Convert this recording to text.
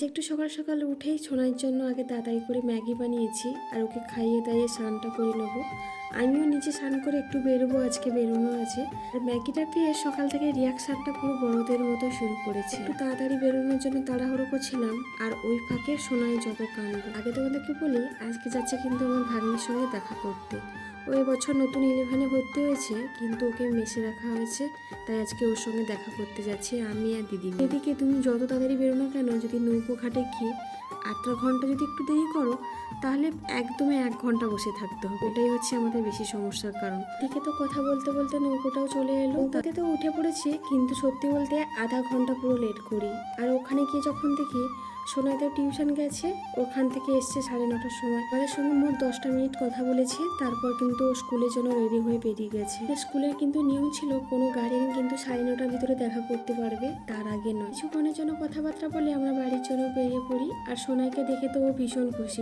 একটু সকাল সকাল উঠেই সোনার জন্য আগে তাড়াতাড়ি করে ম্যাগি বানিয়েছি আর ওকে খাইয়ে দাইয়ে স্নানটা করে নেবো। আমিও নিচে স্নান করে একটু বেরোবো, আজকে বেরোনো আছে। আর ম্যাগিটা পেয়ে সকাল থেকে রিয়াকশানটা পুরো বড়দের মতো শুরু করেছে। একটু তাড়াতাড়ি বেরোনোর জন্য তাড়াহুড়ো করছিলাম আর ওই ফাঁকে সোনাই যত কাণ্ড। আগে তোমাদেরকে বলি, আজকে যাচ্ছে কিন্তু আমার ভাগ্নির সঙ্গে দেখা করতে। ও এবছর নতুন 11-এ ভর্তি হয়েছে, কিন্তু ওকে মেসে রাখা হয়েছে, তাই আজকে ওর সঙ্গে দেখা করতে যাচ্ছি আমি আর দিদি। এদিকে তুমি যত তাড়াতাড়ি বেরোনো কেন, যদি নৌকো ঘাটে গিয়ে 8 ঘন্টা যদি একটু দেরি করো, তাহলে একদমই 1 ঘন্টা বসে থাকতে হবে। ওটাই হচ্ছে আমাদের বেশি সমস্যার কারণ। এদিকে তো কথা বলতে বলতে নৌকোটাও চলে এলো, তাতে তো উঠে পড়েছে, কিন্তু সত্যি বলতে আধা ঘন্টা পুরো লেট করি। আর ওখানে গিয়ে যখন দেখি সোনাইদের টিউশন গেছে, ওখান থেকে এসছে 9:30টার সময়। আমাদের সঙ্গে মোট 10টা মিনিট কথা বলেছে, তারপর কিন্তু ও স্কুলের জন্য রেডি হয়ে বেরিয়ে গেছে। স্কুলের কিন্তু নিয়ম ছিল কোনো গার্ডিয়ান কিন্তু 9:30টার ভিতরে দেখা করতে পারবে, তার আগে নয়। কিছুক্ষণের জন্য কথাবার্তা বলে আমরা বাড়ির জন্য বেরিয়ে পড়ি। আর সোনাইকে দেখে তো ও ভীষণ খুশি।